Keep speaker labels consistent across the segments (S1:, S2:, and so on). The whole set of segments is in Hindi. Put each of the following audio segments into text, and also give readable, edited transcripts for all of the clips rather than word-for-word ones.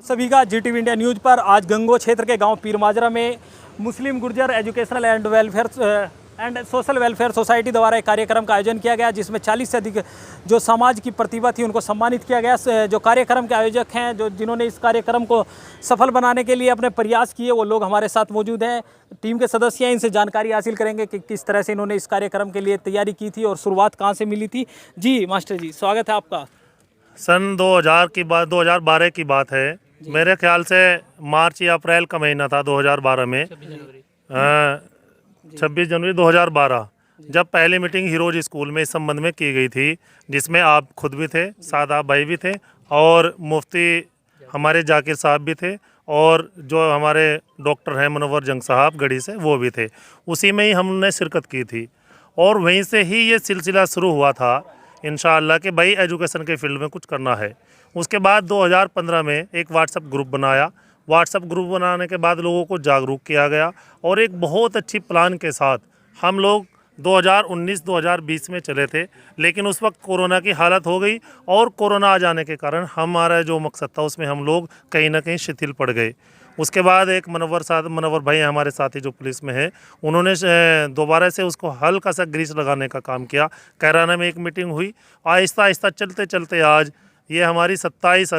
S1: सभी का GTV इंडिया न्यूज़ पर आज गंगो क्षेत्र के गांव पीरमाजरा में Muslim Gurjar Educational and Social Welfare Society द्वारा एक कार्यक्रम का आयोजन किया गया, जिसमें 40 से अधिक जो समाज की प्रतिभा थी उनको सम्मानित किया गया। जो कार्यक्रम के आयोजक हैं, जिन्होंने इस कार्यक्रम को सफल बनाने के लिए अपने प्रयास किए, वो लोग हमारे साथ मौजूद हैं। टीम के सदस्य हैं, इनसे जानकारी हासिल करेंगे कि किस तरह से इन्होंने इस कार्यक्रम के लिए तैयारी की थी और शुरुआत कहाँ से मिली थी। जी मास्टर जी, स्वागत है आपका।
S2: सन 2012 की बात है। मेरे ख्याल से मार्च या अप्रैल का महीना था 2012 में, 26 जनवरी 2012, जब पहली मीटिंग हीरोज स्कूल में इस संबंध में की गई थी, जिसमें आप खुद भी थे, सादाब भाई भी थे और मुफ्ती हमारे जाकिर साहब भी थे और जो हमारे डॉक्टर हैं मुनव्वर जंग साहब गढ़ी से, वो भी थे। उसी में ही हमने शिरकत की थी और वहीं से ही ये सिलसिला शुरू हुआ था इंशाअल्लाह कि भाई एजुकेशन के फील्ड में कुछ करना है। उसके बाद 2015 में एक व्हाट्सएप ग्रुप बनाया। व्हाट्सएप ग्रुप बनाने के बाद लोगों को जागरूक किया गया और एक बहुत अच्छी प्लान के साथ हम लोग 2019-2020 में चले थे, लेकिन उस वक्त कोरोना की हालत हो गई और कोरोना आ जाने के कारण हमारा जो मकसद था उसमें हम लोग कहीं ना कहीं शिथिल पड़ गए। उसके बाद एक मुनव्वर भाई हमारे साथी जो पुलिस में है, उन्होंने दोबारा से उसको हल्का सा ग्रीस लगाने का काम किया। कैराना में एक मीटिंग हुई, आहिस्ता आहिस्ता चलते चलते आज ये हमारी 28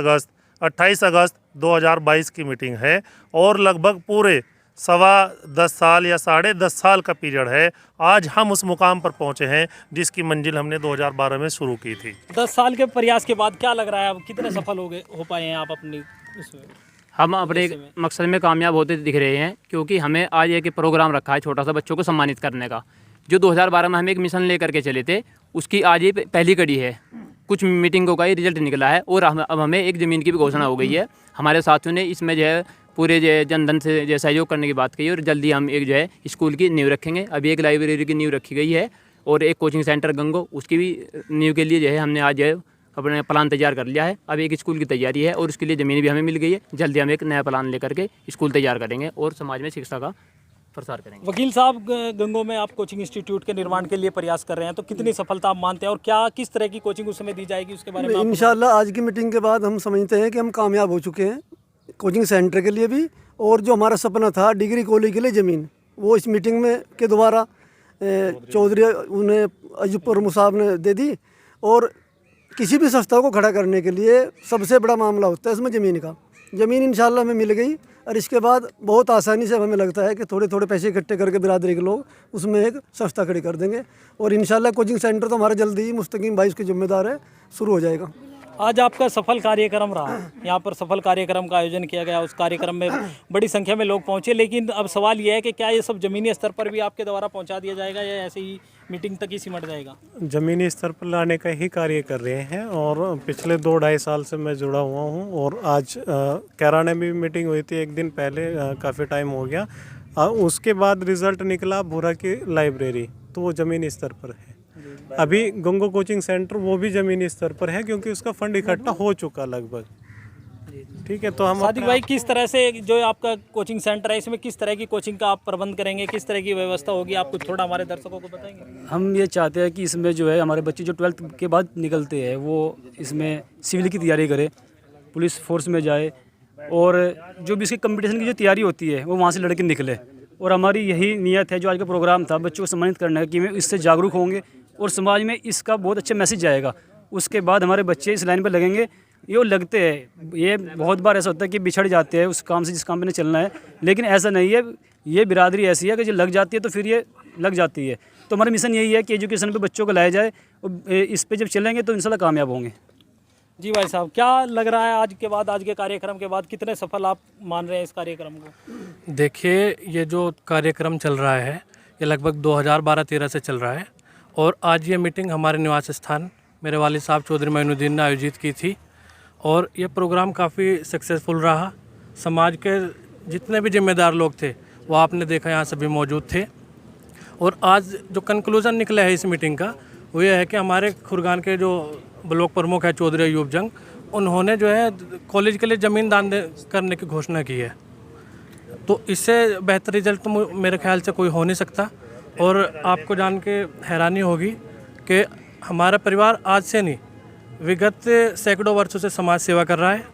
S2: अगस्त 2022 की मीटिंग है और लगभग पूरे 10.25 साल या 10.5 साल का पीरियड है। आज हम उस मुकाम पर पहुंचे हैं जिसकी मंजिल हमने 2012 में शुरू की थी।
S1: 10 साल के प्रयास के बाद क्या लग रहा है, अब कितने सफल हो पाए हैं आप अपनी इसमें?
S3: हम अपने मकसद में कामयाब होते दिख रहे हैं, क्योंकि हमें आज एक प्रोग्राम रखा है छोटा सा बच्चों को सम्मानित करने का। जो 2012 में हम एक मिशन लेकर के चले थे, उसकी आज ये पहली कड़ी है। कुछ मीटिंगों का ही रिजल्ट निकला है और अब हमें एक ज़मीन की भी घोषणा हो गई है। हमारे साथियों ने इसमें जो है पूरे जनधन से जो सहयोग करने की बात कही और जल्दी हम एक जो है स्कूल की नींव रखेंगे। अभी एक लाइब्रेरी की नींव रखी गई है और एक कोचिंग सेंटर गंगो, उसकी भी नींव के लिए जो है हमने आज जो है अपने प्लान तैयार कर लिया है। अब एक स्कूल की तैयारी है और उसके लिए ज़मीन भी हमें मिल गई है। जल्दी हम एक नया प्लान लेकर के स्कूल तैयार करेंगे और समाज में शिक्षा का प्रसार करेंगे।
S1: वकील साहब, गंगो में आप कोचिंग इंस्टीट्यूट के निर्माण के लिए प्रयास कर रहे हैं, तो कितनी सफलता आप मानते हैं और क्या किस तरह की कोचिंग उस समय दी जाएगी, उसके बारे में?
S4: इंशाल्लाह आज की मीटिंग के बाद हम समझते हैं कि हम कामयाब हो चुके हैं कोचिंग सेंटर के लिए भी, और जो हमारा सपना था डिग्री कॉलेज के लिए ज़मीन, वो इस मीटिंग में के द्वारा चौधरी उन्हें अजूपुर मुसाब ने दे दी। और किसी भी संस्था को खड़ा करने के लिए सबसे बड़ा मामला होता है इसमें ज़मीन का। ज़मीन इंशाल्लाह हमें मिल गई और इसके बाद बहुत आसानी से हमें लगता है कि थोड़े थोड़े पैसे इकट्ठे करके बिरादरी के लोग उसमें एक संस्था खड़ी कर देंगे और इंशाल्लाह कोचिंग सेंटर तो हमारा जल्दी ही मुस्तकीम भाई उसकी जिम्मेदार है, शुरू हो जाएगा।
S1: आज आपका सफल कार्यक्रम रहा, यहाँ पर सफल कार्यक्रम का आयोजन किया गया। उस कार्यक्रम में बड़ी संख्या में लोग पहुँचे, लेकिन अब सवाल यह है कि क्या ये सब ज़मीनी स्तर पर भी आपके द्वारा पहुँचा दिया जाएगा या ऐसे ही मीटिंग तक ही सिमट जाएगा?
S5: ज़मीनी स्तर पर लाने का ही कार्य कर रहे हैं और पिछले 2-2.5 साल से मैं जुड़ा हुआ हूँ। और आज कैराना में भी मीटिंग हुई थी एक दिन पहले, काफ़ी टाइम हो गया। उसके बाद रिज़ल्ट निकला भूरा की लाइब्रेरी, तो वो ज़मीनी स्तर पर है। अभी गंगो कोचिंग सेंटर वो भी ज़मीनी स्तर पर है, क्योंकि उसका फंड इकट्ठा हो चुका लगभग। ठीक है, तो हम
S1: सादिक भाई, किस तरह से जो आपका कोचिंग सेंटर है, इसमें किस तरह की कोचिंग का आप प्रबंध करेंगे, किस तरह की व्यवस्था होगी, आप कुछ थोड़ा हमारे दर्शकों को बताएंगे?
S6: हम ये चाहते हैं कि इसमें जो है हमारे बच्चे जो 12th के बाद निकलते हैं वो इसमें सिविल की तैयारी करें, पुलिस फोर्स में जाए और जो भी इसकी कंपटीशन की जो तैयारी होती है वो वहाँ से लड़के निकले। और हमारी यही नियत है, जो आज का प्रोग्राम था बच्चों को सम्मानित करने का, कि वे इससे जागरूक होंगे और समाज में इसका बहुत अच्छा मैसेज जाएगा। उसके बाद हमारे बच्चे इस लाइन पर लगेंगे। ये लगते हैं, ये बहुत बार ऐसा होता है कि बिछड़ जाते हैं उस काम से जिस काम में चलना है, लेकिन ऐसा नहीं है। ये बिरादरी ऐसी है कि जो लग जाती है तो फिर ये लग जाती है। तो हमारा मिशन यही है कि एजुकेशन पे बच्चों को लाया जाए और इस पे जब चलेंगे तो इंशाल्लाह कामयाब होंगे।
S1: जी भाई साहब, क्या लग रहा है आज के बाद, आज के कार्यक्रम के बाद कितने सफल आप मान रहे हैं इस कार्यक्रम को?
S7: देखिए, ये जो कार्यक्रम चल रहा है ये लगभग 2012-13 से चल रहा है और आज ये मीटिंग हमारे निवास स्थान मेरे वालिद साहब चौधरी मोइनुद्दीन ने आयोजित की थी और ये प्रोग्राम काफ़ी सक्सेसफुल रहा। समाज के जितने भी जिम्मेदार लोग थे वो आपने देखा यहाँ सभी मौजूद थे। और आज जो कंक्लूज़न निकला है इस मीटिंग का वो ये है कि हमारे खुरगान के जो ब्लॉक प्रमुख है चौधरी अयूब जंग, उन्होंने जो है कॉलेज के लिए ज़मीन दान करने की घोषणा की है। तो इससे बेहतर रिजल्ट तो मेरे ख्याल से कोई हो नहीं सकता। और आपको जान के हैरानी होगी कि हमारा परिवार आज से नहीं, विगत सैकड़ों वर्षों से समाज सेवा कर रहा है